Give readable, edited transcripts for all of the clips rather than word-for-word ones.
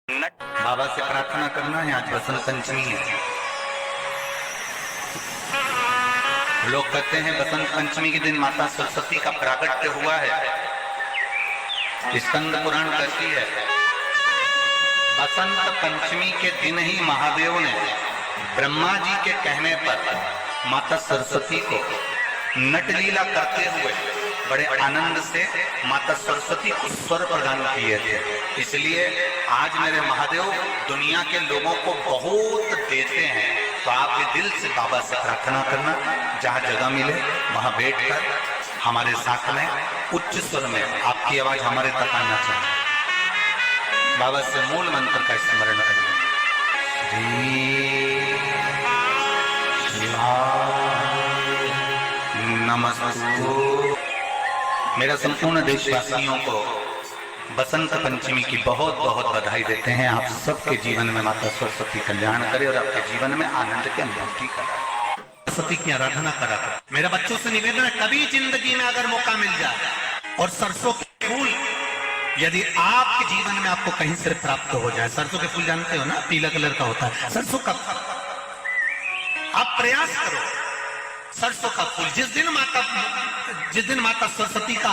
बाबा से प्रार्थना करना है। आज बसंत पंचमी है। लोग कहते हैं बसंत पंचमी के दिन माता सरस्वती का प्राकट्य हुआ है। स्कंद पुराण कहती है बसंत पंचमी के दिन ही महादेव ने ब्रह्मा जी के कहने पर माता सरस्वती को नटलीला करते हुए बड़े आनंद से माता सरस्वती को स्वर प्रदान किए थे। इसलिए आज मेरे महादेव दुनिया के लोगों को बहुत देते हैं। तो आप भी दिल से बाबा से प्रार्थना करना, जहाँ जगह मिले वहां बैठकर हमारे साथ में उच्च स्वर में आपकी आवाज हमारे तक आना चाहिए। बाबा से मूल मंत्र का स्मरण करना। नमस्ते। मेरा संपूर्ण देशवासियों को बसंत पंचमी की बहुत बहुत बधाई देते हैं। आप सबके जीवन में माता सरस्वती कल्याण करे और आपके जीवन में आनंद की अनुभूति करे। सरस्वती की आराधना करा कर। मेरा बच्चों से निवेदन है, कभी जिंदगी में अगर मौका मिल जाए और सरसों के फूल यदि आपके जीवन में आपको कहीं से प्राप्त हो जाए, सरसों के फूल जानते हो ना, पीला कलर का होता है सरसों का, आप प्रयास करो सरसों का फूल। जिस दिन माता सरस्वती का,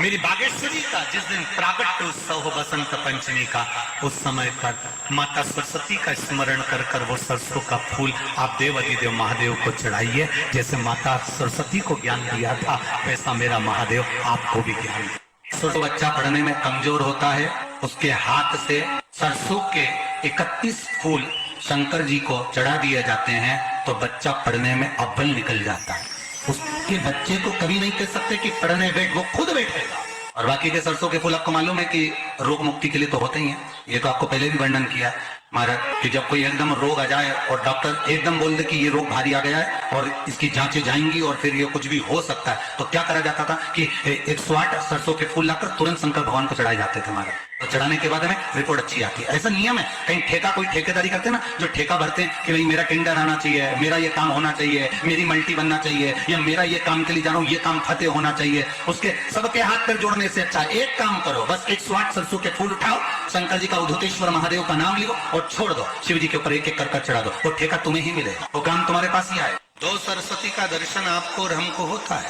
मेरी बागेश्वरी का जिस दिन प्राकट्य उत्सव हो बसंत पंचमी का, उस समय पर माता सरस्वती का स्मरण कर कर वो सरसों का फूल आप देव अधिदेव महादेव को चढ़ाइए। जैसे माता सरस्वती को ज्ञान दिया था वैसा मेरा महादेव आपको भी ज्ञान दे। सरसों बच्चा पढ़ने में कमजोर होता है, उसके हाथ से सरसों के 31 फूल शंकर जी को चढ़ा दिए जाते हैं तो बच्चा पढ़ने में अव्वल निकल जाता है। उसके बच्चे को कभी नहीं कह सकते कि पढ़ने बैठ, वो खुद बैठेगा। और बाकी के सरसों के फूल आपको मालूम है कि रोग मुक्ति के लिए तो होते ही हैं। ये तो आपको पहले भी वर्णन किया महाराज कि जब कोई एकदम रोग आ जाए और डॉक्टर एकदम बोल दे कि ये रोग भारी आ गया है और इसकी जांचें जाएंगी और फिर ये कुछ भी हो सकता है, तो क्या करा जाता था कि 108 सरसों के फूल लाकर तुरंत शंकर भगवान को चढ़ाए जाते थे महाराज। तो चढ़ाने के बाद में रिपोर्ट अच्छी आती है। ऐसा नियम है। कहीं ठेका, कोई ठेकेदारी करते हैं ना, जो ठेका भरते हैं कि भाई मेरा टेंडर आना चाहिए, मेरा ये काम होना चाहिए, मेरी मल्टी बनना चाहिए, या मेरा ये काम के लिए जा रहा हूं, ये काम फतेह होना चाहिए, उसके सबके हाथ पैर जोड़ने से अच्छा एक काम करो, बस 108 सरसों के फूल उठाओ, शंकर जी का उद्धतेश्वर महादेव का नाम लिखो और छोड़ दो। शिव जी के ऊपर एक एक कर चढ़ा दो। वो ठेका तुम्हें ही मिलेगा, वो काम तुम्हारे पास ही आए। 2 सरस्वती का दर्शन आपको और हमको होता है।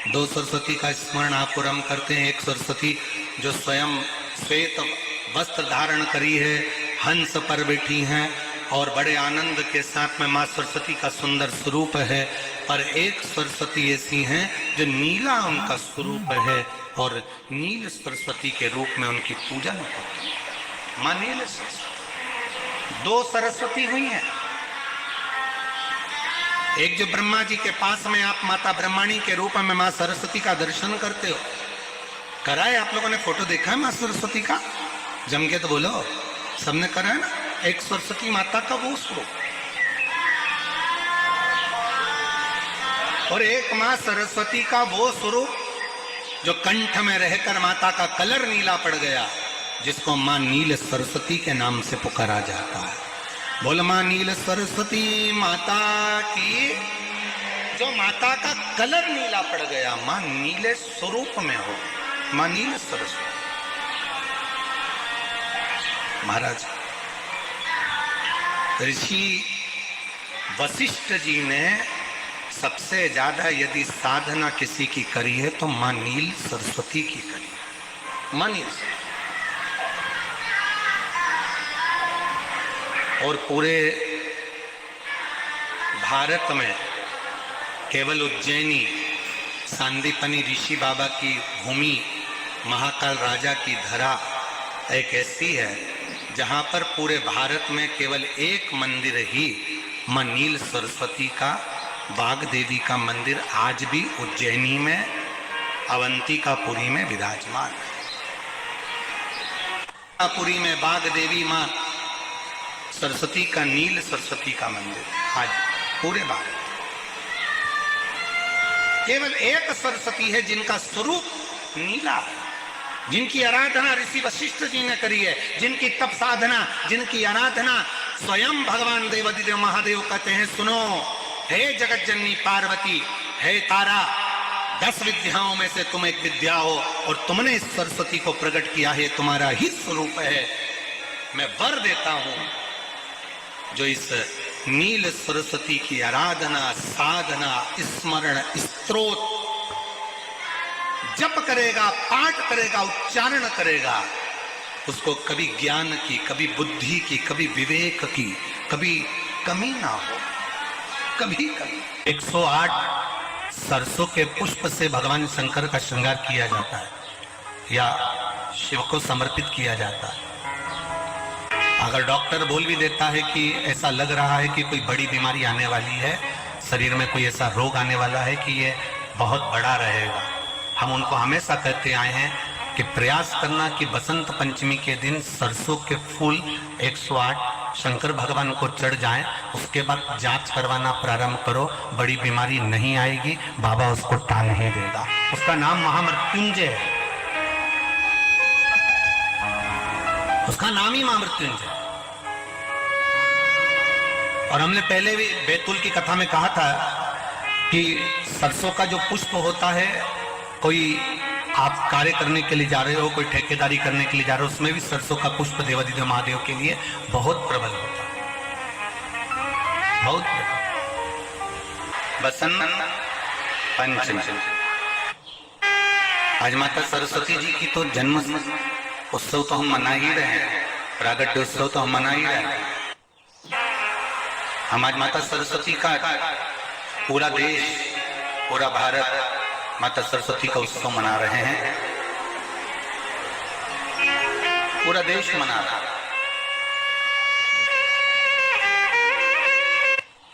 2 सरस्वती का स्मरण आप और हम करते हैं। एक सरस्वती जो स्वयं श्वेत वस्त्र धारण करी है, हंस पर बैठी हैं और बड़े आनंद के साथ में माँ सरस्वती का सुंदर स्वरूप है। और एक सरस्वती ऐसी हैं जो नीला उनका स्वरूप है और नील सरस्वती के रूप में उनकी पूजा होती है। माँ नील सरस्वती 2 सरस्वती हुई हैं। एक जो ब्रह्मा जी के पास में आप माता ब्रह्माणी के रूप में माँ सरस्वती का दर्शन करते हो, कराए आप लोगों ने फोटो देखा है माँ सरस्वती का? जम के तो बोलो, सबने करा है ना। एक सरस्वती माता का वो स्वरूप और एक माँ सरस्वती का वो स्वरूप जो कंठ में रहकर माता का कलर नीला पड़ गया, जिसको माँ नील सरस्वती के नाम से पुकारा जाता है। बोल माँ नील सरस्वती माता की। जो माता का कलर नीला पड़ गया, माँ नीले स्वरूप में हो, माँ नील सरस्वती। महाराज ऋषि वशिष्ठ जी ने सबसे ज्यादा यदि साधना किसी की करी है तो माँ नील सरस्वती की करी है। माँ नील सरस्वती। और पूरे भारत में केवल उज्जैनी सांदीपनी ऋषि बाबा की भूमि, महाकाल राजा की धरा एक ऐसी है जहां पर पूरे भारत में केवल एक मंदिर ही मां नील सरस्वती का, बाग देवी का मंदिर आज भी उज्जैनी में अवंतिकापुरी में विराजमान है। पुरी में बाग देवी मां सरस्वती का, नील सरस्वती का मंदिर आज पूरे भारत। केवल एक सरस्वती है जिनका स्वरूप नीला है, जिनकी आराधना ऋषि वशिष्ठ जी ने करी है, जिनकी तप साधना, जिनकी आराधना स्वयं भगवान देवाधिदेव महादेव कहते हैं, सुनो हे जगत जननी पार्वती, हे तारा, 10 विद्याओं में से तुम एक विद्या हो और तुमने इस सरस्वती को प्रकट किया है, तुम्हारा ही स्वरूप है। मैं वर देता हूं, जो इस नील सरस्वती की आराधना, साधना, स्मरण, स्तोत्र जप करेगा, पाठ करेगा, उच्चारण करेगा, उसको कभी ज्ञान की, कभी बुद्धि की, कभी विवेक की, कभी कमी ना हो, कभी कभी। 108 सरसों के पुष्प से भगवान शंकर का श्रृंगार किया जाता है या शिव को समर्पित किया जाता है। अगर डॉक्टर बोल भी देता है कि ऐसा लग रहा है कि कोई बड़ी बीमारी आने वाली है, शरीर में कोई ऐसा रोग आने वाला है कि ये बहुत बड़ा रहेगा, हम उनको हमेशा कहते आए हैं कि प्रयास करना कि बसंत पंचमी के दिन सरसों के फूल 108 शंकर भगवान को चढ़ जाएं, उसके बाद जांच करवाना प्रारंभ करो, बड़ी बीमारी नहीं आएगी, बाबा उसको टाल नहीं देगा। उसका नाम महामृत्युंजय है, उसका नाम ही महामृत्युंजय। और हमने पहले भी बैतूल की कथा में कहा था कि सरसों का जो पुष्प होता है, कोई आप कार्य करने के लिए जा रहे हो, कोई ठेकेदारी करने के लिए जा रहे हो, उसमें भी सरसों का पुष्प देवादिदेव महादेव के लिए बहुत प्रबल होता है, बहुत बसंत पंचमी। आज माता सरस्वती जी की तो जन्म उत्सव तो हम मना ही रहे हैं, प्रागट्य उत्सव तो हम मना ही रहे हैं। हम आज माता सरस्वती का पूरा देश, पूरा भारत माता सरस्वती का उत्सव मना रहे हैं, पूरा देश मना रहा है।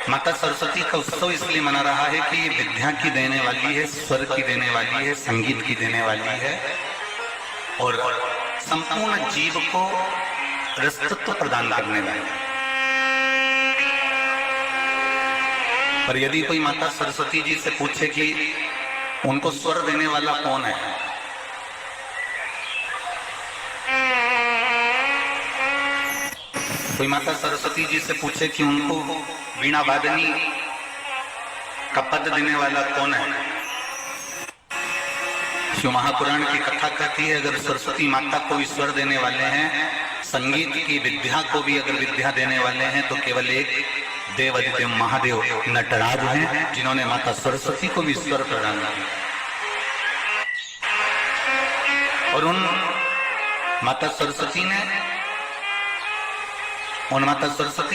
माता सरस्वती का उत्सव इसलिए मना रहा है कि ये विद्या की देने वाली है, स्वर की देने वाली है, संगीत की देने वाली है और संपूर्ण जीव को रसतत्व प्रदान करने वाली है। पर यदि कोई माता सरस्वती जी से पूछे कि उनको स्वर देने वाला कौन है, कोई माता सरस्वती जी से पूछे कि उनको वीणा वादनी का पद देने वाला कौन है, शिव महापुराण की कथा कहती है अगर सरस्वती माता को भी स्वर देने वाले हैं, संगीत की विद्या को भी अगर विद्या देने वाले हैं, तो केवल एक देवादिदेव महादेव नटराज हैं, जिन्होंने माता सरस्वती को भी स्वर प्रदान किया। और उन माता सरस्वती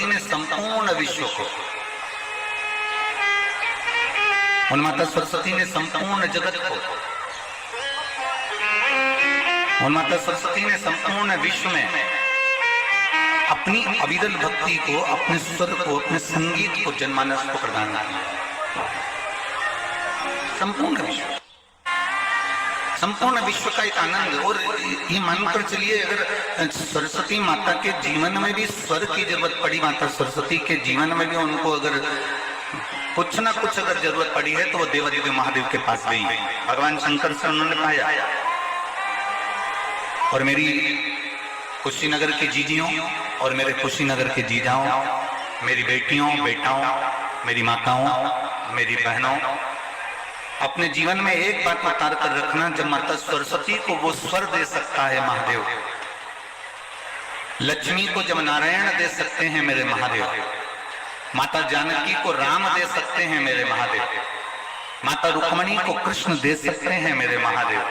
ने संपूर्ण विश्व को, उन माता सरस्वती ने संपूर्ण जगत को, उन माता सरस्वती ने संपूर्ण विश्व में अपनी अविरल भक्ति को, अपने स्वर को, अपने संगीत को, जनमानस को प्रदान किया। संपूर्ण विश्व का एक आनंद। और ये मानकर चलिए अगर सरस्वती माता के जीवन में भी स्वर की जरूरत पड़ी, माता सरस्वती के जीवन में भी उनको अगर कुछ ना कुछ अगर जरूरत पड़ी है, तो वो देवादिदेव महादेव के पास गई, भगवान शंकर से उन्होंने पाया। और मेरी कुशीनगर की जीजियों और मेरे कुशीनगर के जीजाओं, मेरी बेटियों, बेटाओं, मेरी माताओं, मेरी बहनों, अपने जीवन में एक बात उतार कर रखना, जब माता सरस्वती को वो स्वर दे सकता है महादेव, लक्ष्मी को जब नारायण दे सकते हैं मेरे महादेव, माता जानकी को राम दे सकते हैं मेरे महादेव, माता रुक्मणी को कृष्ण दे सकते हैं मेरे महादेव,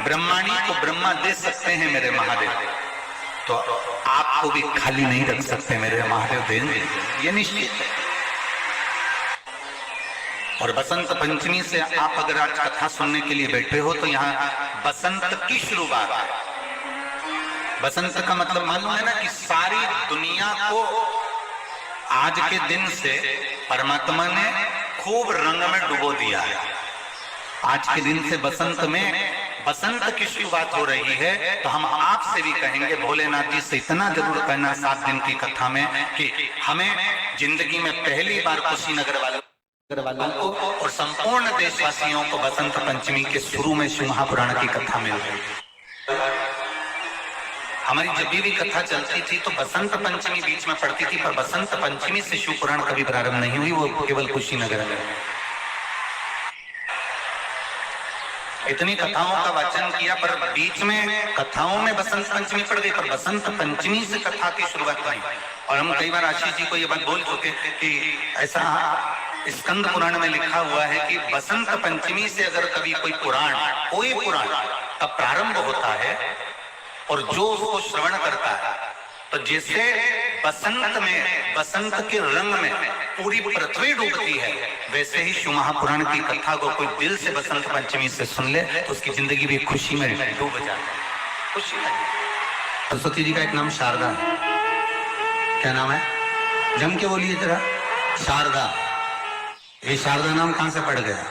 ब्रह्माणी को ब्रह्मा दे सकते हैं मेरे महादेव, तो आपको भी खाली नहीं रख सकते मेरे महादेव, देंगे, ये निश्चित है। और बसंत पंचमी से आप अगर आज कथा सुनने के लिए बैठे हो, तो यहाँ बसंत की शुरुआत है। बसंत का मतलब मालूम है ना कि सारी दुनिया को आज के दिन से परमात्मा ने खूब रंग में डुबो दिया है। आज के दिन से बसंत में बसंत की शुरुआत हो रही है, तो हम आपसे भी कहेंगे, भोलेनाथ जी से इतना जरूर कहना 7 दिन की कथा में कि हमें जिंदगी में पहली बार कुशीनगर वालों को और संपूर्ण देशवासियों को बसंत पंचमी के शुरू में शिव महापुराण की कथा मिल रही है। हमारी जब भी कथा चलती थी तो बसंत पंचमी बीच में पड़ती थी, पर बसंत पंचमी से शिव पुराण कभी प्रारंभ नहीं हुई, वो केवल कुशीनगर में। इतनी कथाओं का वाचन किया, पर बीच में कथाओं में बसंत पंचमी पड़ गई, पर बसंत पंचमी से कथा की शुरुआत नहीं। और हम कई बार आशीष जी को ये बात बोल चुके कि ऐसा स्कंद पुराण में लिखा हुआ है कि बसंत पंचमी से अगर कभी कोई पुराण का प्रारंभ होता है और जो उसको श्रवण करता है, तो जैसे बसंत में, बसंत के रंग में पूरी पृथ्वी डूबती है, वैसे ही शिव महापुराण की कथा को कोई दिल से बसंत पंचमी से सुन ले तो उसकी जिंदगी भी खुशी में डूब जाती है। खुशी में। सरस्वती जी का एक नाम शारदा है। क्या नाम है? जम के बोलिए जरा। शारदा। ये शारदा नाम कहां से पड़ गया?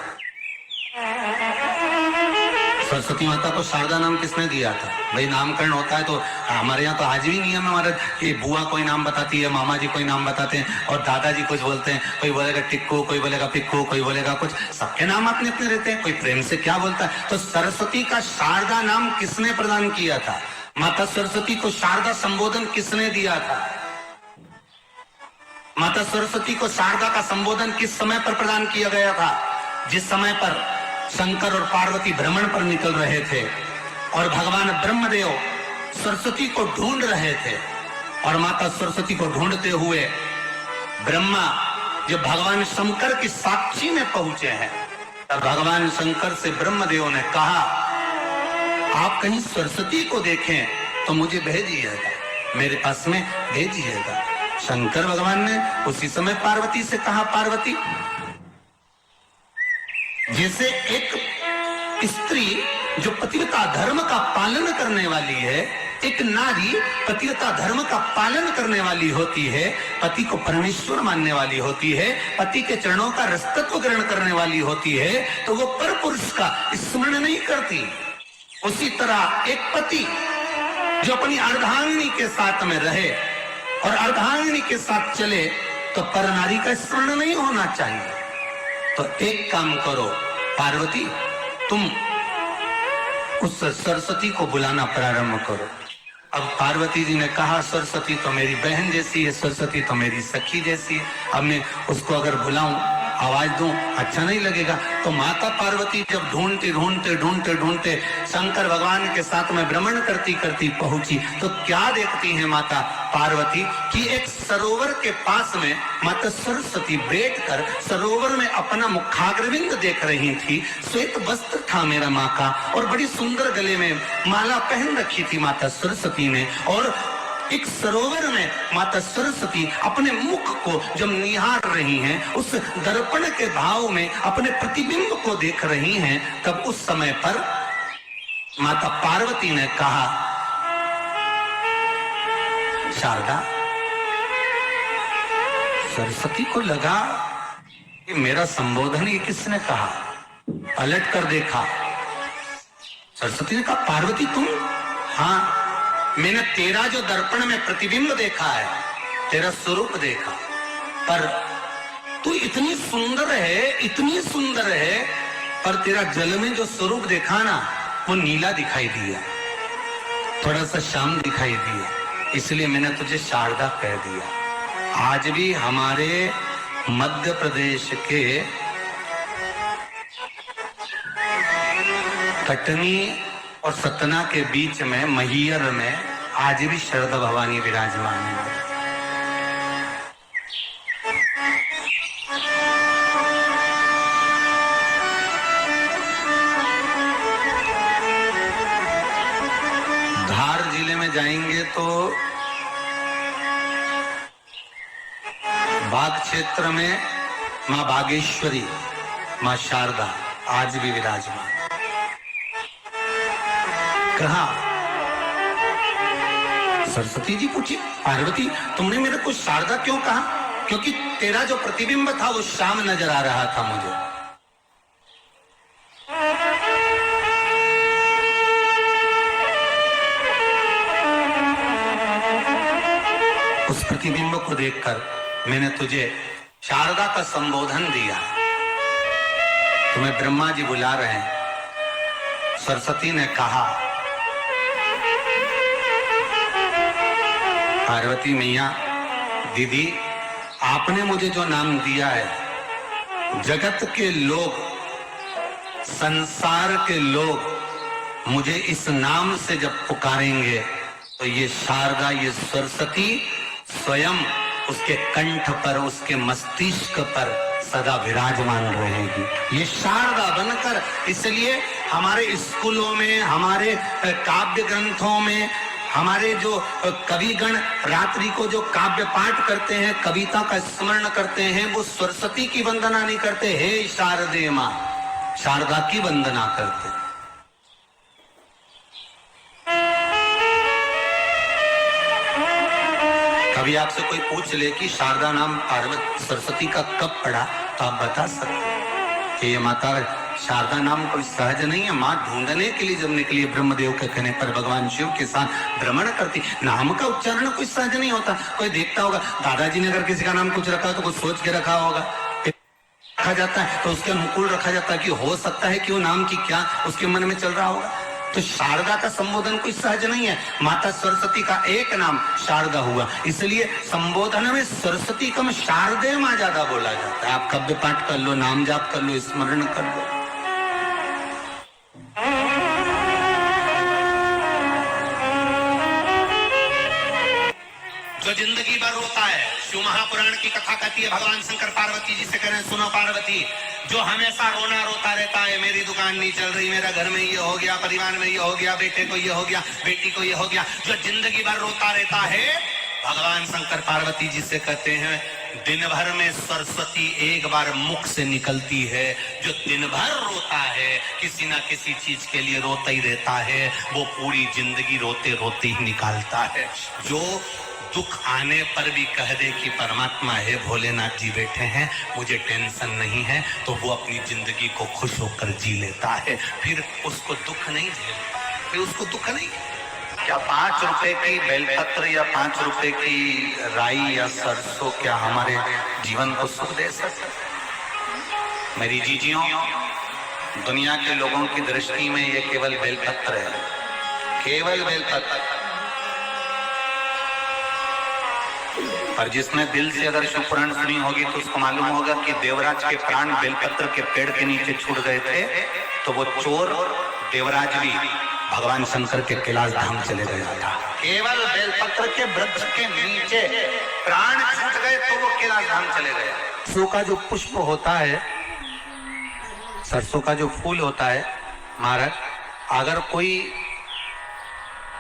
सरस्वती माता को शारदा नाम किसने दिया था? भाई नामकरण होता है तो हमारे यहाँ तो आज भी नियम है हमारा कि बुआ कोई नाम बताती है, मामा जी कोई नाम बताते हैं और दादाजी कुछ बोलते हैं। कोई बोलेगा टिक्कू, कोई बोलेगा पिक्कू, कोई बोलेगा कुछ, सबके नाम अपने अपने रहते हैं। कोई प्रेम से क्या बोलता है। तो सरस्वती का शारदा नाम किसने प्रदान किया था? माता सरस्वती को शारदा संबोधन किसने दिया था? माता सरस्वती को शारदा का संबोधन किस समय पर प्रदान किया गया था? जिस समय पर शंकर और पार्वती भ्रमण पर निकल रहे थे और भगवान ब्रह्मदेव सरस्वती को ढूंढ रहे थे, और माता सरस्वती को ढूंढते हुए ब्रह्मा जब भगवान शंकर की साक्षी में पहुंचे हैं, तब भगवान शंकर से ब्रह्मदेव ने कहा, आप कहीं सरस्वती को देखें तो मुझे भेजिएगा, मेरे पास में भेजिएगा। शंकर भगवान ने उसी समय पार्वती से कहा, पार्वती, जैसे एक स्त्री जो पतिव्रता धर्म का पालन करने वाली है, एक नारी पतिव्रता धर्म का पालन करने वाली होती है, पति को परमेश्वर मानने वाली होती है, पति के चरणों का रसतत्व ग्रहण करने वाली होती है, तो वो पर पुरुष का स्मरण नहीं करती। उसी तरह एक पति जो अपनी अर्धांगिनी के साथ में रहे और अर्धांगिनी के साथ चले, तो पर नारी का स्मरण नहीं होना चाहिए। तो एक काम करो पार्वती, तुम उस सरस्वती को बुलाना प्रारंभ करो। अब पार्वती जी ने कहा, सरस्वती तो मेरी बहन जैसी है, सरस्वती तो मेरी सखी जैसी है, अब मैं उसको अगर बुलाऊं, आवाज दूं, अच्छा नहीं लगेगा। तो माता पार्वती जब ढूंढते ढूंढते ढूंढते ढूंढते शंकर भगवान के साथ में भ्रमण करती करती पहुंची, तो क्या देखती है माता पार्वती कि एक सरोवर के पास में माता सरस्वती बैठकर सरोवर में अपना मुखाग्रविंद देख रही थी। श्वेत वस्त्र था मेरा माँ का और बड़ी सुंदर गले में माला पहन रखी थी माता सरस्वती ने, और एक सरोवर में माता सरस्वती अपने मुख को जब निहार रही हैं, उस दर्पण के भाव में अपने प्रतिबिंब को देख रही हैं, तब उस समय पर माता पार्वती ने कहा, शारदा, सरस्वती को लगा कि मेरा संबोधन ये किसने कहा। पलट कर देखा, सरस्वती ने कहा, पार्वती तुम? हाँ, मैंने तेरा जो दर्पण में प्रतिबिंब देखा है, तेरा स्वरूप देखा, पर तू इतनी सुंदर है, इतनी सुंदर है, पर तेरा जल में जो स्वरूप देखा ना, वो नीला दिखाई दिया, थोड़ा सा श्याम दिखाई दिया, इसलिए मैंने तुझे शारदा कह दिया। आज भी हमारे मध्य प्रदेश के कटनी और सतना के बीच में मैहर में आज भी शारदा भवानी विराजमान है। धार जिले में जाएंगे तो बाग क्षेत्र में मां बागेश्वरी, मां शारदा आज भी विराजमान। कहा, सरस्वती जी पूछी, पार्वती तुमने मेरे को शारदा क्यों कहा? क्योंकि तेरा जो प्रतिबिंब था वो श्याम नजर आ रहा था मुझे। उस प्रतिबिंब को देखकर मैंने तुझे शारदा का संबोधन दिया। तुम्हें ब्रह्मा जी बुला रहे हैं। सरस्वती ने कहा, पार्वती मैया, दीदी, आपने मुझे जो नाम दिया है, जगत के लोग संसार के लोग मुझे इस नाम से जब पुकारेंगे तो ये शारदा, ये सरस्वती स्वयं उसके कंठ पर, उसके मस्तिष्क पर सदा विराजमान रहेगी, ये शारदा बनकर। इसलिए हमारे स्कूलों में, हमारे काव्य ग्रंथों में, हमारे जो कविगण रात्रि को जो काव्य पाठ करते हैं, कविता का स्मरण करते हैं, वो सरस्वती की वंदना नहीं करते, हे शारदे मां, शारदा की वंदना करते। कभी आपसे कोई पूछ ले कि शारदा नाम पार्वती सरस्वती का कब पड़ा, तो आप बता सकते हैं कि ये माता शारदा नाम कोई सहज नहीं है। माँ ढूंढने के लिए जब निकली ब्रह्मदेव के कहने पर भगवान शिव के साथ भ्रमण करती, नाम का उच्चारण कोई सहज नहीं होता। कोई देखता होगा, दादाजी ने अगर किसी का नाम कुछ रखा तो कुछ सोच के रखा होगा, रखा जाता है तो उसके अनुकूल रखा जाता है कि हो सकता है कि वो नाम की क्या उसके मन में चल रहा होगा। तो शारदा का संबोधन कोई सहज नहीं है। माता सरस्वती का एक नाम शारदा हुआ, इसलिए संबोधन में सरस्वती कम शारदे मां ज्यादा बोला जाता है। आप काव्य पाठ कर लो, नाम जाप कर लो, स्मरण कर लो। जो जिंदगी भर रोता है, शिव महापुराण की कथा कहती है, भगवान शंकर पार्वती जी से कह रहे हैं, सुनो पार्वती, जो हमेशा रोना रोता रहता है, मेरी दुकान नहीं चल रही, मेरा घर में ये हो गया, परिवार में ये हो गया, बेटे को ये हो गया, बेटी को ये हो गया, जो जिंदगी भर रोता रहता है, भगवान शंकर पार्वती जी से कहते हैं, दिन भर में सरस्वती एक बार मुख से निकलती है। जो दिन भर रोता है, किसी ना किसी चीज के लिए रोता ही रहता है, वो पूरी जिंदगी रोते रोते ही निकालता है। जो दुख आने पर भी कह दे कि परमात्मा है, भोलेनाथ जी बैठे हैं, मुझे टेंशन नहीं है, तो वो अपनी जिंदगी को खुश होकर जी लेता है। फिर उसको दुख नहीं झेलता, फिर उसको दुख नहीं। क्या 5 रुपए की बेलपत्र या 5 रुपए की राई या सरसों क्या हमारे जीवन को सुख दे सकते? मेरी जीजियों, दुनिया के लोगों की दृष्टि में ये केवल बेलपत्र है, केवल बेलपत्र। और जिसने दिल से अगर शिव पुराण सुनी होगी तो उसको मालूम होगा कि देवराज के प्राण बेलपत्र के पेड़ के नीचे छूट गए थे, तो वो चोर देवराज भी भगवान शंकर के कैलाश धाम चले गया था। केवल बेलपत्र के वृक्ष के नीचे प्राण छूट गए तो वो कैलाश धाम चले गए। सरसों का जो पुष्प होता है, सरसों का जो फूल होता है महाराज, अगर कोई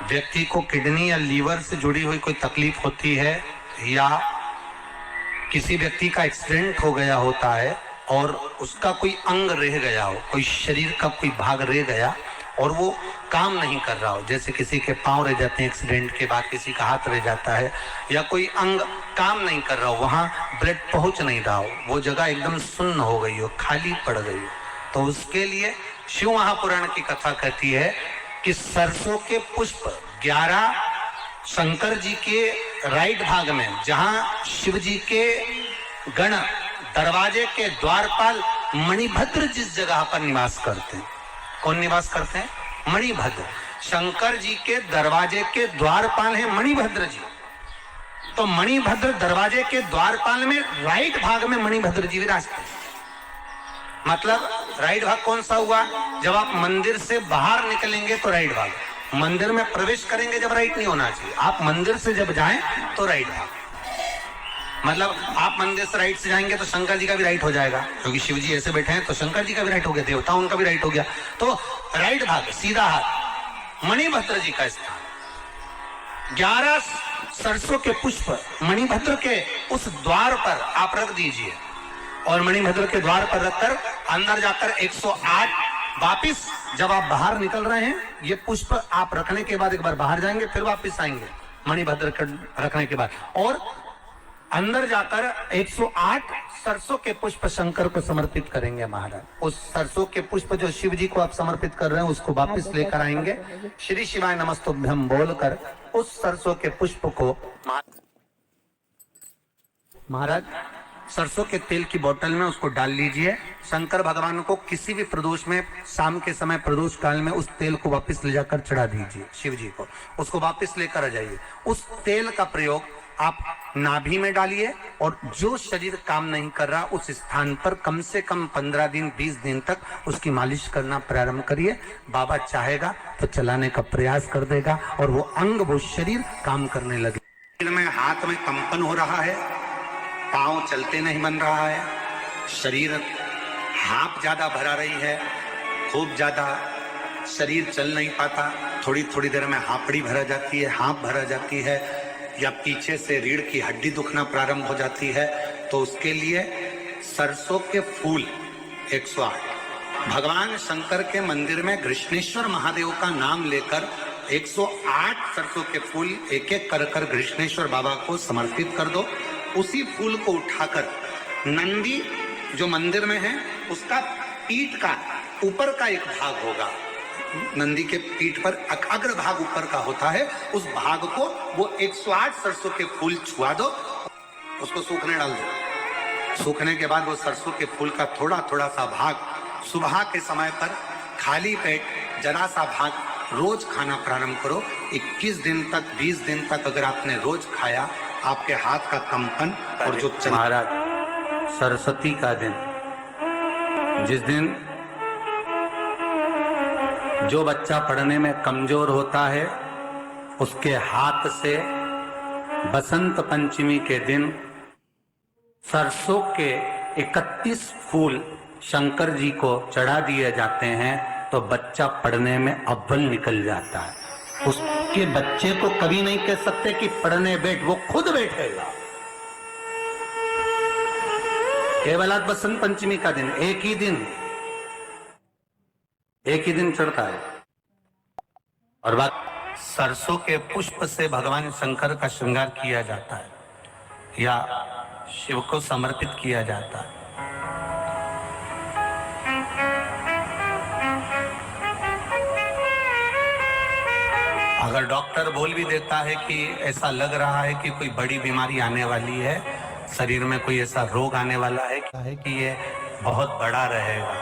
व्यक्ति को किडनी या लीवर से जुड़ी हुई कोई तकलीफ होती है, या किसी व्यक्ति का एक्सीडेंट हो गया होता है और उसका कोई अंग रह गया हो, कोई शरीर का कोई भाग रह गया और वो काम नहीं कर रहा हो, जैसे किसी के पांव रह जाते हैं एक्सीडेंट के बाद, किसी का हाथ रह जाता है, या कोई अंग काम नहीं कर रहा हो, वहां ब्लड पहुंच नहीं रहा हो, वो जगह एकदम सुन्न हो गई हो, खाली पड़ गई हो, तो उसके लिए शिव महापुराण की कथा कहती है कि सरसों के पुष्प 11 शंकर जी के राइट भाग में, जहां शिव जी के गण दरवाजे के द्वारपाल मणिभद्र जिस जगह पर निवास करते हैं, कौन निवास करते हैं? मणिभद्र। शंकर जी के दरवाजे के द्वारपाल हैं मणिभद्र जी। तो मणिभद्र दरवाजे के द्वारपाल में राइट भाग में मणिभद्र जी विराजते हैं। मतलब राइट भाग कौन सा हुआ? जब आप मंदिर से बाहर निकलेंगे तो राइट भाग, मंदिर में प्रवेश करेंगे जब राइट नहीं होना चाहिए, आप मंदिर से जब जाएं तो राइट भाग। मतलब आप मंदिर से राइट से जाएंगे तो शंकर जी का भी राइट हो जाएगा, क्योंकि शिव जी ऐसे बैठे हैं तो शंकर जी का भी राइट हो गया, देवता उनका भी राइट हो गया, तो राइट भाग सीधा हाथ मणिभद्र जी का स्थान। 11 सरसों के पुष्प मणिभद्र के उस द्वार पर आप रख दीजिए, और मणिभद्र के द्वार पर रखकर अंदर जाकर 108 वापिस जब आप बाहर निकल रहे हैं, ये पुष्प आप रखने के बाद एक बार बाहर जाएंगे, फिर वापिस आएंगे मणिभद्र रखने के बाद, और अंदर जाकर 108 सरसों के पुष्प शंकर को समर्पित करेंगे महाराज। उस सरसों के पुष्प जो शिव जी को आप समर्पित कर रहे हैं उसको वापस लेकर आएंगे, श्री शिवाय नमस्तुभ्यम बोलकर उस सरसों के पुष्प को महाराज सरसों के तेल की बोतल में उसको डाल लीजिए। शंकर भगवान को किसी भी प्रदोष में, शाम के समय प्रदोष काल में उस तेल को वापस ले जाकर चढ़ा दीजिए शिव जी को, उसको वापस लेकर आ जाइए। उस तेल का प्रयोग आप नाभि में डालिए और जो शरीर काम नहीं कर रहा उस स्थान पर कम से कम 15 दिन 20 दिन तक उसकी मालिश करना प्रारंभ करिए। बाबा चाहेगा तो चलाने का प्रयास कर देगा और वो अंग वो शरीर काम करने लगे। में हाथ में कंपन हो रहा है, पांव चलते नहीं बन रहा है, शरीर हाँप ज्यादा भरा रही है, खूब ज्यादा शरीर चल नहीं पाता, थोड़ी थोड़ी देर में हाँपड़ी भरा जाती है, हाँप भरा जाती है, या पीछे से रीढ़ की हड्डी दुखना प्रारंभ हो जाती है, तो उसके लिए सरसों के फूल 108 भगवान शंकर के मंदिर में कृष्णेश्वर महादेव का नाम लेकर 108 सरसों के फूल एक एक कर कर कृष्णेश्वर बाबा को समर्पित कर दो। उसी फूल को उठाकर नंदी जो मंदिर में है उसका पीठ का ऊपर का एक भाग होगा, नंदी के पीठ पर अग्र भाग ऊपर का होता है, उस भाग को वो 108 सरसों के फूल छुआ दो, उसको सूखने डाल दो। सूखने के बाद वो सरसों के फूल का थोड़ा थोड़ा सा भाग सुबह के समय पर खाली पेट जरा सा भाग रोज खाना प्रारंभ करो। 21 दिन तक 20 दिन तक अगर आपने रोज खाया, आपके हाथ का कंपन और जो महाराज सरस्वती का दिन, जिस दिन जो बच्चा पढ़ने में कमजोर होता है उसके हाथ से बसंत पंचमी के दिन सरसों के 31 फूल शंकर जी को चढ़ा दिए जाते हैं तो बच्चा पढ़ने में अव्वल निकल जाता है। उसके बच्चे को कभी नहीं कह सकते कि पढ़ने बैठ, वो खुद बैठेगा। केवल आज बसंत पंचमी का दिन एक ही दिन चढ़ता है और बात सरसों के पुष्प से भगवान शंकर का श्रृंगार किया जाता है या शिव को समर्पित किया जाता है। अगर डॉक्टर बोल भी देता है कि ऐसा लग रहा है कि कोई बड़ी बीमारी आने वाली है, शरीर में कोई ऐसा रोग आने वाला है कि ये बहुत बड़ा रहेगा,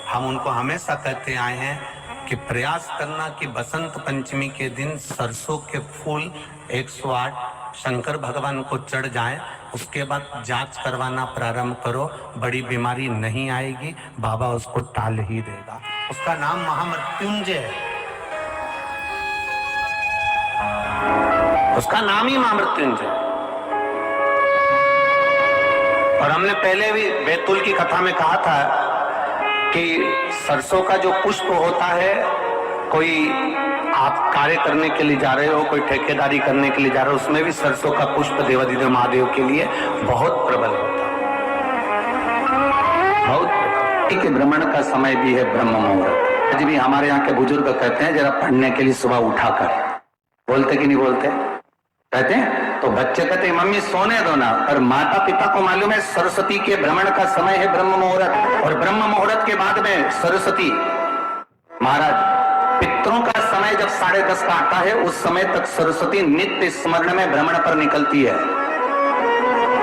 हम उनको हमेशा कहते आए हैं कि प्रयास करना कि बसंत पंचमी के दिन सरसों के फूल 108 शंकर भगवान को चढ़ जाएं, उसके बाद जांच करवाना प्रारंभ करो, बड़ी बीमारी नहीं आएगी, बाबा उसको टाल ही देगा। उसका नाम महामृत्युंजय है, उसका नाम ही महामृत्युंजय। और हमने पहले भी बैतूल की कथा में कहा था कि सरसों का जो पुष्प होता है, कोई आप कार्य करने के लिए जा रहे हो, कोई ठेकेदारी करने के लिए जा रहे हो, उसमें भी सरसों का पुष्प देवाधिदेव महादेव के लिए बहुत प्रबल होता है, बहुत। ठीक है, भ्रमण का समय भी है ब्रह्म मुहूर्त। आज भी हमारे यहाँ के बुजुर्ग कहते हैं जरा पढ़ने के लिए सुबह उठा कर, बोलते कि नहीं बोलते? कहते हैं। तो बच्चे कहते हैं मम्मी सोने दो ना, पर माता पिता को मालूम है सरस्वती के भ्रमण का समय है ब्रह्म मुहूर्त, और ब्रह्म मुहूर्त के बाद में सरस्वती महाराज पितरों का समय जब 10:30 का आता है, उस समय तक सरस्वती नित्य स्मरण में भ्रमण पर निकलती है।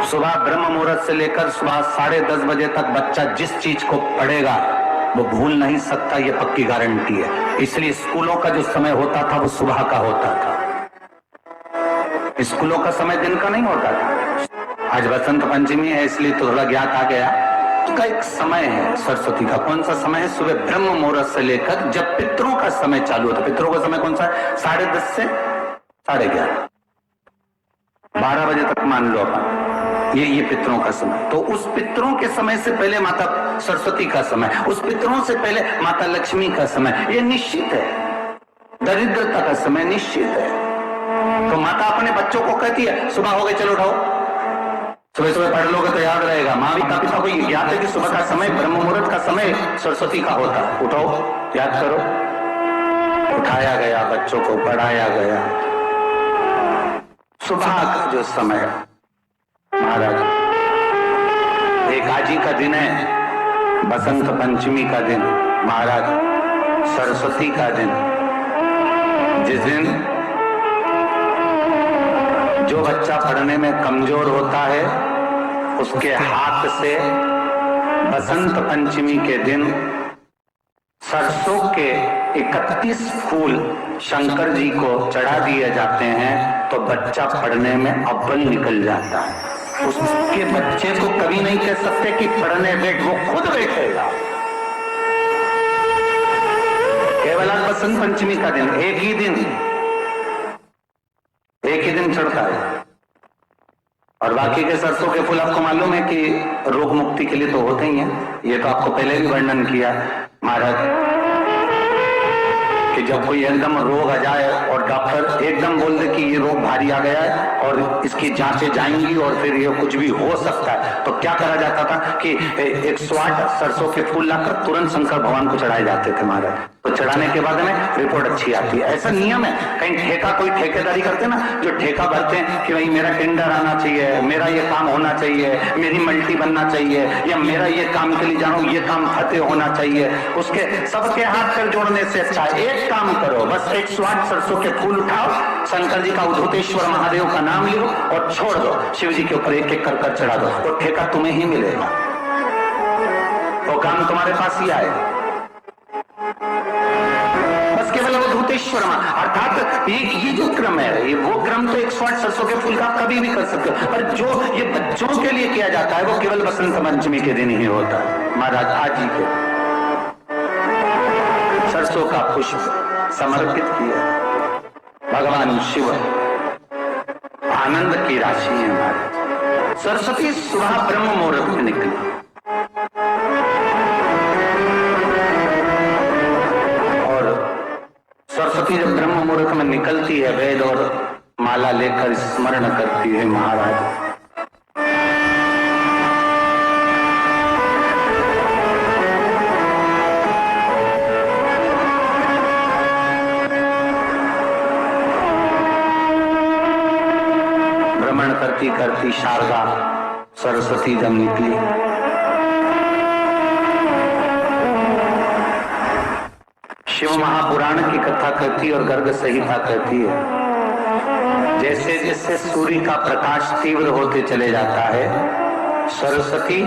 सुबह ब्रह्म मुहूर्त से लेकर सुबह 10:30 बजे तक बच्चा जिस चीज को पढ़ेगा वो भूल नहीं सकता, ये पक्की गारंटी है। इसलिए स्कूलों का जो समय होता था वो सुबह का होता था, स्कूलों का समय दिन का नहीं होता था। आज बसंत पंचमी है इसलिए तो थोड़ा ज्ञात आ गया। उसका एक समय है सरस्वती का, कौन सा समय है? सुबह ब्रह्म मुहूर्त से लेकर जब पितरों का समय चालू होता है। पितरों का समय कौन सा है? 10:30 से 11:30, 12 बजे तक मान लो अपन, ये पितरों का समय। तो उस पितरों के समय से पहले माता सरस्वती का समय, उस पितरों से पहले माता लक्ष्मी का समय, ये निश्चित है। दरिद्रता का समय निश्चित है। तो माता अपने बच्चों को कहती है सुबह हो गई चलो उठाओ, सुबह सुबह पढ़ लोगे तो याद रहेगा। माँ भी पिता को याद है कि सुबह का समय ब्रह्म मुहूर्त का समय सरस्वती का होता, उठाओ याद करो। उठाया गया, बच्चों को पढ़ाया गया। सुबह का जो समय महाराज एकाजी का दिन है, बसंत पंचमी का दिन महाराज, सरस्वती का दिन, जिस दिन जो बच्चा पढ़ने में कमजोर होता है उसके हाथ से बसंत पंचमी के दिन सरसों के 31 फूल शंकर जी को चढ़ा दिए जाते हैं तो बच्चा पढ़ने में अव्वल निकल जाता है। उसके बच्चे को कभी नहीं कह सकते कि पढ़ने बैठ, वो खुद बैठेगा। केवल आज बसंत पंचमी का दिन, एक ही दिन चढ़ता है, और बाकी के सरसों के फूल आपको मालूम है कि रोग मुक्ति के लिए तो होते ही हैं। ये तो आपको पहले भी वर्णन किया महाराज कि जब कोई एकदम रोग आ जाए और डॉक्टर एकदम बोल दे कि ये रोग भारी आ गया है और इसकी जांचें जाएंगी और फिर ये कुछ भी हो सकता है, तो क्या करा जाता था कि 108 सरसों के फूल लाकर तुरंत शंकर भगवान को चढ़ाए जाते थे महाराज। तो चढ़ाने के बाद में रिपोर्ट अच्छी आती है। ऐसा नियम है। कहीं ठेका कोई ठेकेदारी करते ना, जो ठेका भरते हैं कि भाई मेरा टेंडर आना चाहिए, मेरा ये काम होना चाहिए, मेरी मल्टी बनना चाहिए, या मेरा ये काम के लिए जानो ये काम फतेह होना चाहिए, उसके सबके हाथ पर जोड़ने से अच्छा एक काम करो, बस 108 सरसों के फूल उठाओ, शंकर जी का उद्धतेश्वर महादेव का नाम लो और छोड़ दो, शिव जी के ऊपर एक एक कर चढ़ा दो, तो ठेका तुम्हें ही मिलेगा, वो काम तुम्हारे पास ही आए। बस केवल अवधूतेश्वर अर्थात ये जो क्रम है, ये वो क्रम तो 108 सरसों के फूल का कभी भी कर सकते हो, पर जो ये बच्चों के लिए किया जाता है वो केवल बसंत पंचमी के दिन ही होता है। महाराज आज ही के सरसों का पुष्प समर्पित किया भगवान शिव, आनंद की राशि है महाराज। सरस्वती सुबह ब्रह्म मुहूर्त में निकली, सरस्वती जब ब्रह्म मुहूर्त में निकलती है, वेद और माला लेकर स्मरण करती है महाराज। भ्रमण करती करती शारदा सरस्वती जब निकली, शिव महापुराण की कथा कहती और गर्ग संहिता कहती है, जैसे जैसे सूर्य का प्रकाश तीव्र होते चले जाता है, सरस्वती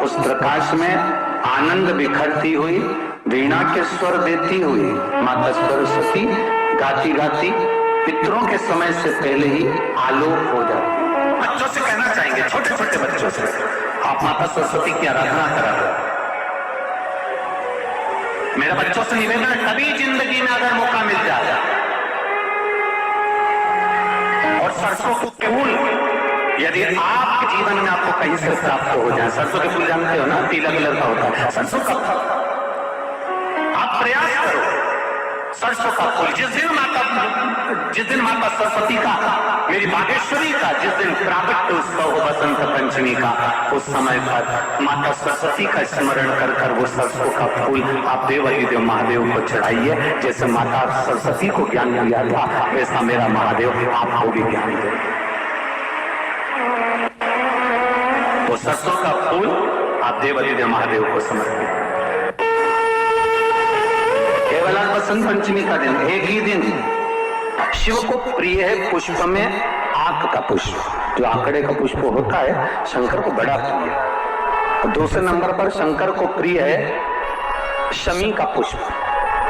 उस प्रकाश में आनंद बिखरती हुई, वीणा के स्वर देती हुई माता सरस्वती गाती गाती पितरों के समय से पहले ही आलोक हो जाती। बच्चों से कहना चाहेंगे, छोटे छोटे बच्चों से, आप माता सरस्वती की आराधना करा दो। मेरा बच्चों से निवेदन है, कभी जिंदगी में अगर मौका मिल जाए और सरसों के फूल यदि आपके जीवन में आपको कहीं से प्राप्त हो जाए, सरसों के फूल जानते हो ना, पीला कलर का होता है सरसों का फूल, आप प्रयास करो सरसों का फूल। जिस दिन माता सरस्वती का, मेरी बागेश्वरी का जिस दिन प्राकट्य उत्सव हो बसंत पंचमी का, उस समय पर माता सरस्वती का स्मरण कर कर वो सरसों का फूल आप देव महादेव को चढ़ाइए। जैसे माता सरस्वती को ज्ञान दिया था, वैसा मेरा महादेव आपको भी ज्ञान दे। वो सरसों का फूल आप देव महादेव को समर्पित। केवल आज बसंत पंचमी का दिन, एक ही दिन शिव को प्रिय है पुष्प में आक का पुष्प, जो आंकड़े का पुष्प होता है शंकर को बड़ा प्रिय है। दूसरे नंबर पर शंकर को प्रिय है शमी का पुष्प,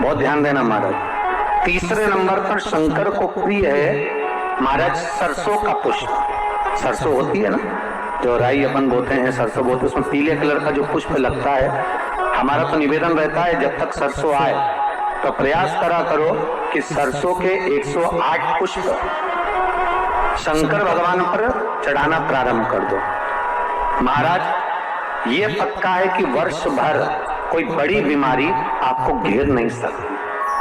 बहुत ध्यान देना महाराज। तीसरे नंबर पर शंकर को प्रिय है महाराज सरसों का पुष्प। सरसों होती है ना, जो राई अपन बोते हैं, सरसों बोते, उसमें पीले कलर का जो पुष्प लगता है। हमारा तो निवेदन रहता है जब तक सरसों आए तो प्रयास करा करो कि सरसों के 108 पुष्प शंकर भगवान पर चढ़ाना प्रारंभ कर दो। महाराज ये पक्का है कि वर्ष भर कोई बड़ी बीमारी आपको घेर नहीं सकती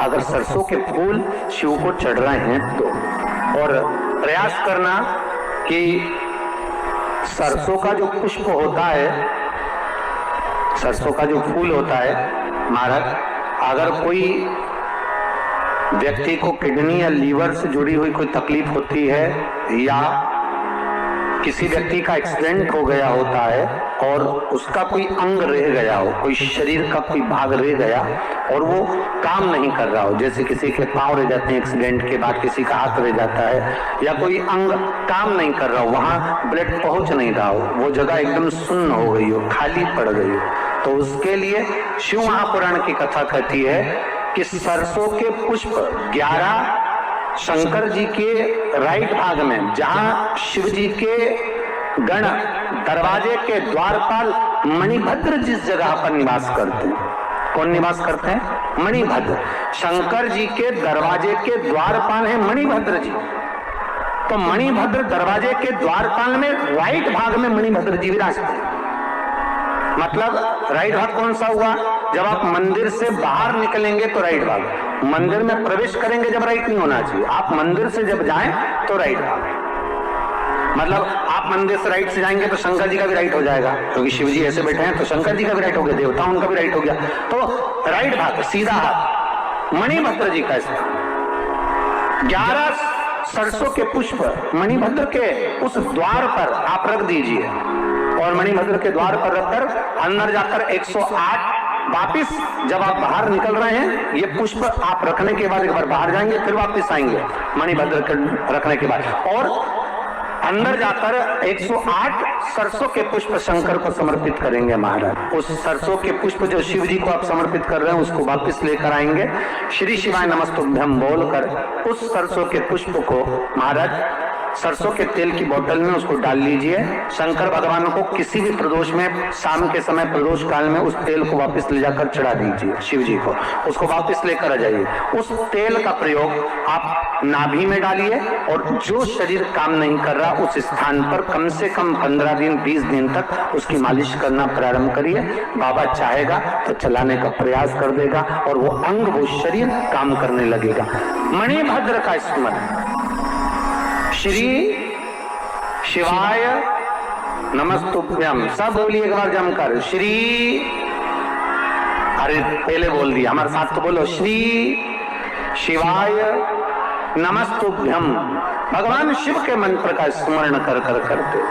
अगर सरसों के फूल शिव को चढ़ रहे हैं तो। और प्रयास करना कि सरसों का जो पुष्प होता है, सरसों का जो फूल होता है महाराज, अगर कोई व्यक्ति को किडनी या लीवर से जुड़ी हुई कोई तकलीफ होती है, या किसी व्यक्ति का एक्सीडेंट हो गया होता है और उसका कोई अंग रह गया हो, कोई शरीर का कोई भाग रह गया और वो काम नहीं कर रहा हो, जैसे किसी के पांव रह जाते हैं एक्सीडेंट के बाद, किसी का हाथ रह जाता है, या कोई अंग काम नहीं कर रहा हो, वहां ब्लड पहुंच नहीं रहा हो, वो जगह एकदम सुन्न हो गई हो, खाली पड़ गई हो, तो उसके लिए शिव महापुराण की कथा कहती है कि सरसों के पुष्प 11 शंकर जी के राइट भाग में, जहां शिव जी के गण दरवाजे के द्वारपाल मणिभद्र जिस जगह पर निवास करते हैं, कौन निवास करते हैं? मणिभद्र। शंकर जी के दरवाजे के द्वारपाल है मणिभद्र जी। तो मणिभद्र दरवाजे के द्वारपाल में राइट भाग में मणिभद्र जी विराजते हैं। मतलब राइट भाग कौन सा हुआ? जब आप मंदिर से बाहर निकलेंगे तो राइट भाग, मंदिर में प्रवेश करेंगे जब राइट नहीं होना चाहिए, आप मंदिर से जब जाएं तो राइट भाग। मतलब आप मंदिर से राइट से जाएंगे तो शंकर जी का भी राइट हो जाएगा, क्योंकि शिव जी ऐसे बैठे हैं तो शंकर जी का भी राइट हो गया, देवता उनका भी राइट हो गया। तो राइट भाग सीधा हाथ मणिभद्र जी का स्थान। 11 सरसों के पुष्प मणिभद्र के उस द्वार पर आप रख दीजिए, और मणिभद्र के द्वार पर रखकर अंदर जाकर 108 वापिस जब आप बाहर निकल रहे हैं, ये पुष्प आप रखने के बाद एक बार बाहर जाएंगे, फिर वापस आएंगे मणिभद्र के रखने के बाद, और अंदर जाकर 108 सरसों के पुष्प शंकर को समर्पित करेंगे महाराज। उस सरसों के पुष्प जो शिव जी को आप समर्पित कर रहे हैं उसको वापस लेकर आएंगे, श्री शिवाय नमस्तुभ्यम बोलकर उस सरसों के पुष्प को महाराज सरसों के तेल की बोतल में उसको डाल लीजिए। शंकर भगवान को किसी भी प्रदोष में, शाम के समय प्रदोष काल में उस तेल को वापस ले जाकर चढ़ा दीजिए शिव जी को, उसको वापस लेकर आ जाइए। उस तेल का प्रयोग आप नाभि में डालिए, और जो शरीर काम नहीं कर रहा उस स्थान पर कम से कम 15 दिन 20 दिन तक उसकी मालिश करना प्रारंभ करिए। बाबा चाहेगा तो चलाने का प्रयास कर देगा, और वो अंग, वो शरीर काम करने लगेगा। मणिभद्र का स्मरण, श्री शिवाय नमस्तुभ्यम, सब बोलिए एक बार जमकर, श्री, अरे पहले बोल दिया, हमारे साथ तो बोलो, श्री शिवाय नमस्तुभ्यम। भगवान शिव के मंत्र का स्मरण कर कर करते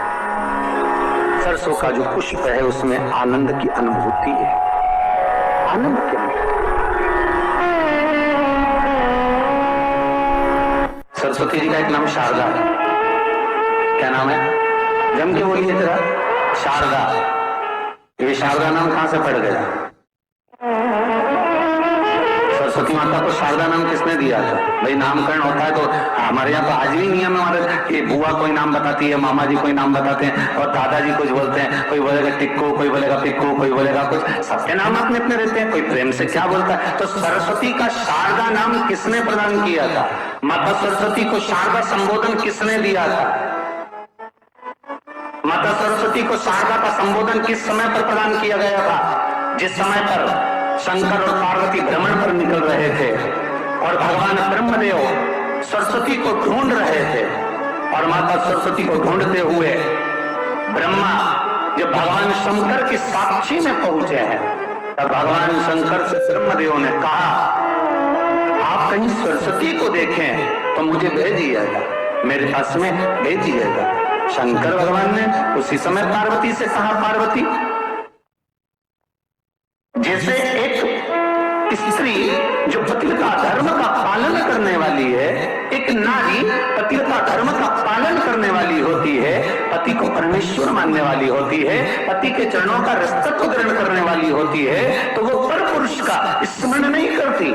सरसों का जो पुष्प है उसमें आनंद की अनुभूति है, आनंद की अनुभूति। सरस्वती जी का एक नाम शारदा है। क्या नाम है? जम के बोलिए जरा, शारदा। ये शारदा नाम कहां से पड़ गया? सरस्वती माता को शारदा नाम किसने दिया था? भाई नामकरण होता है तो हमारे यहाँ तो आज भी नियम है हमारे कि बुआ कोई नाम बताती है, मामा जी कोई नाम बताते हैं, और दादाजी कुछ बोलते हैं, कोई बोलेगा टिक्को, कोई बोलेगा पिक्को, कोई बोलेगा कुछ, सबके नाम अपने अपने रहते हैं, कोई प्रेम से क्या बोलता है। तो सरस्वती का शारदा नाम किसने प्रदान किया था? माता सरस्वती को शारदा संबोधन किसने दिया था? माता सरस्वती को शारदा का संबोधन किस समय पर प्रदान किया गया था? जिस समय पर शंकर और पार्वती भ्रमण पर निकल रहे थे और भगवान ब्रह्मदेव सरस्वती को ढूंढ रहे थे, और माता सरस्वती को ढूंढते हुए ब्रह्मा जब भगवान शंकर की साक्षी में पहुंचे हैं, तब भगवान शंकर से ब्रह्मदेव ने कहा, आप कहीं सरस्वती को देखें तो मुझे भेजिएगा, मेरे पास में भेजिएगा। शंकर भगवान ने उसी समय पार्वती से कहा, पार्वती, जैसे एक स्त्री जो पतिव्रता धर्म का पालन करने वाली है, एक नारी पतिव्रता धर्म का पालन करने वाली होती है, पति को परमेश्वर मानने वाली होती है, पति के चरणों का रस्तत्व ग्रहण करने वाली होती है, तो वो पर पुरुष का स्मरण नहीं करती।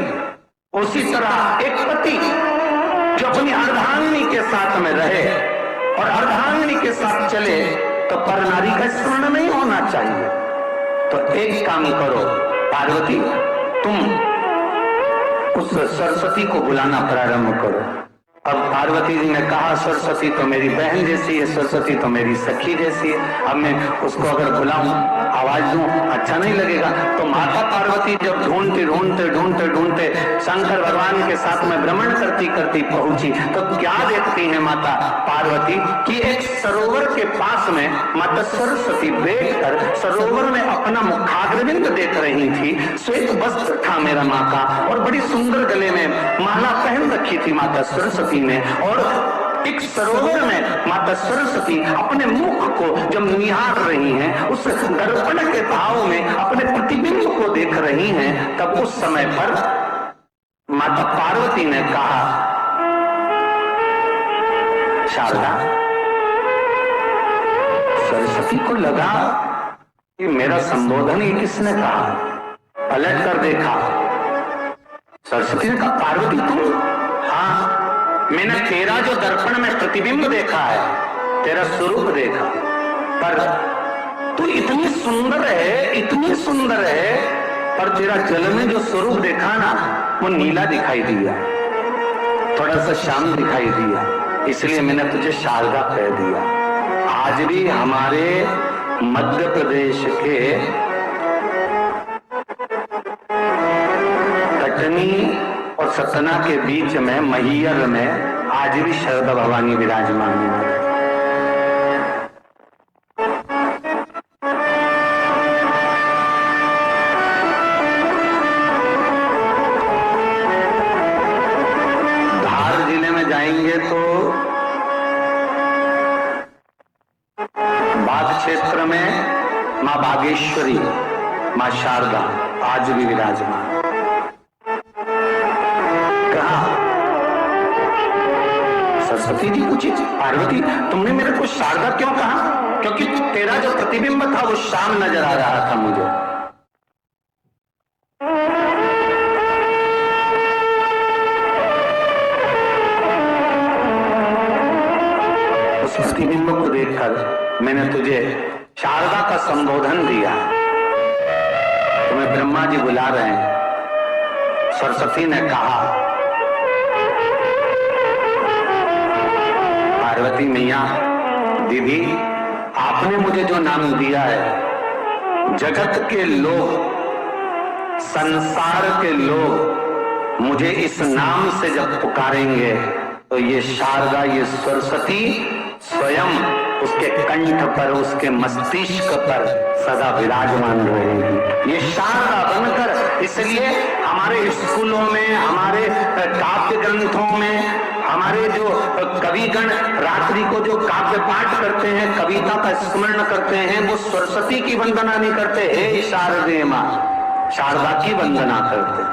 उसी तरह एक पति जो अपनी अर्धांगिनी के साथ में रहे और अर्धांगिनी के साथ चले, तो पर नारी का स्मरण नहीं होना चाहिए। तो एक काम करो पार्वती, तुम उस सरस्वती को बुलाना प्रारंभ करो। अब पार्वती जी ने कहा, सरस्वती तो मेरी बहन जैसी है, सरस्वती तो मेरी सखी जैसी है, अब मैं उसको अगर बुलाऊं, आवाज दूं, अच्छा नहीं लगेगा। तो माता पार्वती जब ढूंढते ढूंढते ढूंढते ढूंढते शंकर भगवान के साथ में भ्रमण करती करती पहुंची, तो क्या देखती है माता पार्वती कि एक सरोवर के पास में माता सरस्वती बैठकर सरोवर में अपना मुखाग्रविंद देख रही थी। श्वेत वस्त्र था मेरा माँ का, और बड़ी सुंदर गले में माला पहन रखी थी माता सरस्वती ने, और एक सरोवर में माता सरस्वती अपने मुख को जब निहार रही हैं, उस दर्पण के भाव में अपने प्रतिबिंब को देख रही हैं, तब उस समय पर माता पार्वती ने कहा, शारदा, सरस्वती को लगा कि मेरा संबोधन ही किसने कहा। पलट कर देखा, सरस्वती ने कहा, पार्वती तुम? हाँ, मैंने तेरा जो दर्पण में प्रतिबिंब देखा है, तेरा स्वरूप देखा, पर तू इतनी सुंदर है, इतनी सुंदर है, पर तेरा जल में जो स्वरूप देखा ना, वो नीला दिखाई दिया, थोड़ा सा श्याम दिखाई दिया, इसलिए मैंने तुझे शारदा कह दिया। आज भी हमारे मध्य प्रदेश के कटनी और सतना के बीच में मैहर में आज भी शारदा भवानी विराजमान है। धार जिले में जाएंगे तो बाग क्षेत्र में मां बागेश्वरी, मां शारदा आज भी विराजमान। सरस्वती जी पूछी, पार्वती तुमने मेरे को शारदा क्यों कहा? क्योंकि तेरा जो प्रतिबिंब था वो शाम नजर आ रहा था मुझे। उस प्रतिबिंब को देखकर मैंने तुझे शारदा का संबोधन दिया। तुम्हें ब्रह्मा जी बुला रहे हैं। सरस्वती ने कहा, पार्वती मैया, दीदी आपने मुझे जो नाम दिया है, जगत के लोग, संसार के लोग मुझे इस नाम से जब पुकारेंगे तो ये शारदा, ये सरस्वती स्वयं उसके कंठ पर, उसके मस्तिष्क पर सदा विराजमान रहेगी। ये शारदा बनकर, इसलिए हमारे स्कूलों में, हमारे काव्य ग्रंथों में हमारे जो कविगण रात्रि को जो काव्य पाठ करते हैं, कविता का स्मरण करते हैं, वो सरस्वती की वंदना नहीं करते, हे शारदे मां, शारदा की वंदना करते।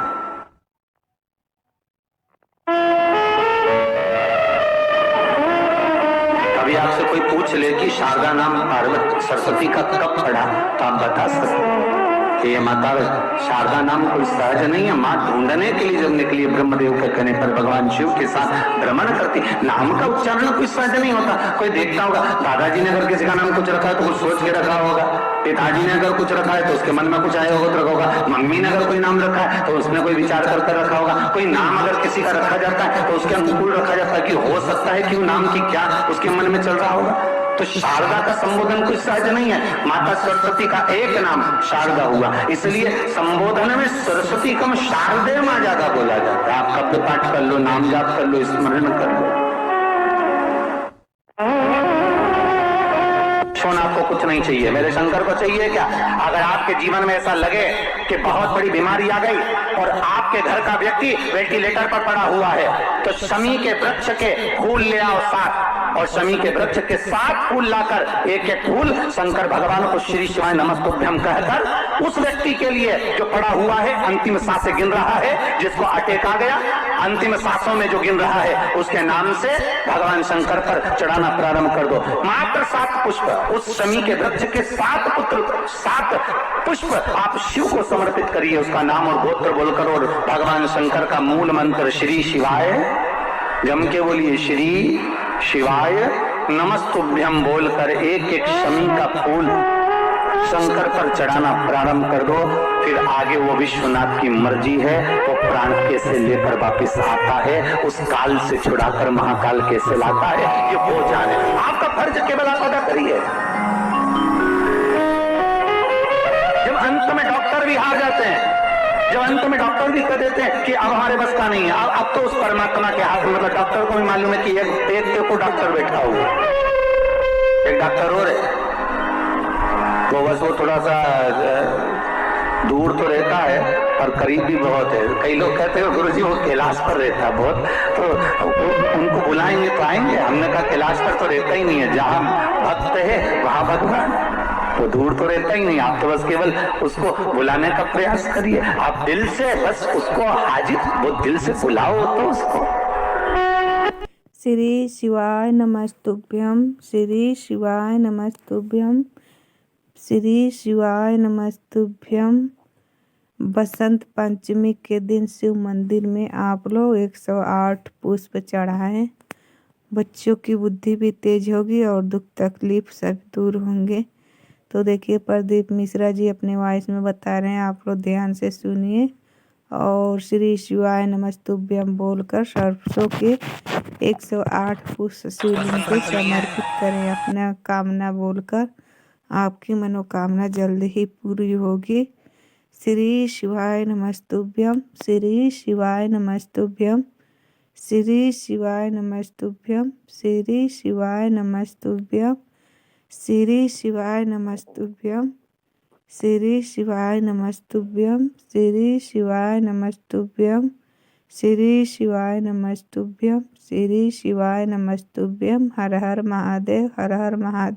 कभी आपसे कोई पूछ ले कि शारदा नाम पार्वती सरस्वती का कब पड़ा, तो आप बता सकते कि ये माता शारदा नाम कोई सहज नहीं है। मां ढूंढने के लिए जब निकली ब्रह्मदेव के कहने पर भगवान शिव के साथ भ्रमण करती, नाम का उच्चारण कोई सहज नहीं होता। कोई देखता होगा, दादाजी ने अगर किसी का नाम कुछ रखा है तो कुछ सोच के रखा होगा, पिताजी ने अगर कुछ रखा है तो उसके मन में कुछ आया होगा तो रखा होगा, मम्मी ने अगर कोई नाम रखा है तो उसने कोई विचार करके रखा होगा। कोई नाम अगर किसी का रखा जाता है तो उसके अनुकूल रखा जाता है कि हो सकता है कि वो नाम की क्या उसके मन में चल रहा होगा। तो शारदा का संबोधन कोई सहज नहीं है। माता सरस्वती का एक नाम शारदा हुआ, इसलिए संबोधन में सरस्वती कम शारदे मां ज्यादा बोला जाता है। आप कब्द पाठ कर लो, नाम जाप कर लो, स्मरण कर लो। सोना आपको कुछ नहीं चाहिए, मेरे शंकर को चाहिए क्या? अगर आपके जीवन में ऐसा लगे कि बहुत बड़ी बीमारी आ गई और आपके घर का व्यक्ति वेंटिलेटर पर पड़ा हुआ है, तो शमी के वृक्ष के फूल ले आओ 7, और शमी के वृक्ष के 7 फूल लाकर एक एक फूल शंकर भगवान को श्री शिवाय नमस्तुभ्यं कहकर उस व्यक्ति के लिए जो पड़ा हुआ है, अंतिम सांसें गिन रहा है, जिसको अटैक आ गया, अंतिम सांसों में जो गिन रहा है, उसके नाम से भगवान शंकर पर चढ़ाना प्रारंभ कर दो। मात्र 7 पुष्प, उस शमी के वृक्ष के 7 पुष्प आप शिव को समर्पित करिए, उसका नाम और गोत्र बोलकर, और भगवान शंकर का मूल मंत्र श्री शिवाय, जम के बोलिए श्री शिवाय नमस्तुभ्यं बोलकर एक एक शमी का फूल शंकर पर चढ़ाना प्रारंभ कर दो। फिर आगे वो विश्वनाथ की मर्जी है, वो प्राण कैसे लेकर वापिस आता है, उस काल से छुड़ाकर महाकाल कैसे लाता है, ये वो जाने। आपका फर्ज केवल आप अदा करिए। जब अंत में डॉक्टर भी हार जाते हैं, जब अंत में डॉक्टर भी कह देते हैं कि अब हमारे बस का नहीं है, अब तो उस परमात्मा के हाथ में, मतलब डॉक्टर को भी मालूम है कि एक को डॉक्टर बैठा हुआ, एक डॉक्टर और है, तो बस वो थोड़ा सा दूर तो रहता है पर करीब भी बहुत है। कई लोग कहते हैं गुरुजी वो कैलाश पर रहता है बहुत, तो उनको बुलाएंगे तो आएंगे। हमने कहा कैलाश पर तो रहता ही नहीं है, जहाँ भक्त है वहां भगवान, तो दूर तो रहता ही नहीं। आप तो बस केवल उसको बुलाने का प्रयास करिए, आप दिल से बस उसको हाजिर, वो दिल से बुलाओ तो उसको। श्री शिवाय नमस्तुभ्यं, श्री शिवाय नमस्तुभ्यं, श्री शिवाय नमस्तुभ्यं, बसंत पंचमी के दिन शिव मंदिर में आप लोग 108 पुष्प चढ़ाएं। बच्चों की बुद्धि भी तेज होगी और दुख तकलीफ सब दूर होंगे। तो देखिए प्रदीप मिश्रा जी अपने वॉइस में बता रहे हैं, आप लोग ध्यान से सुनिए और श्री शिवाय नमस्तुभ्यम बोलकर सरसों के 108 पुष्प शिवलिंग को समर्पित करें। अपना कामना बोलकर आपकी मनोकामना जल्द ही पूरी होगी। श्री शिवाय नमस्तुभ्यम, श्री शिवाय नमस्तुभ्यम, श्री शिवाय नमस्तुभ्यम, श्री शिवाय नमस्तुभ्यम, श्री शिवाय नमस्तुभ्यम, श्री शिवाय नमस्तुभ्यम, श्री शिवाय नमस्तुभ्यम, श्री शिवाय नमस्तुभ्यम, श्री शिवाय नमस्तुभ्यम। हर हर महादेव, हर हर महादेव।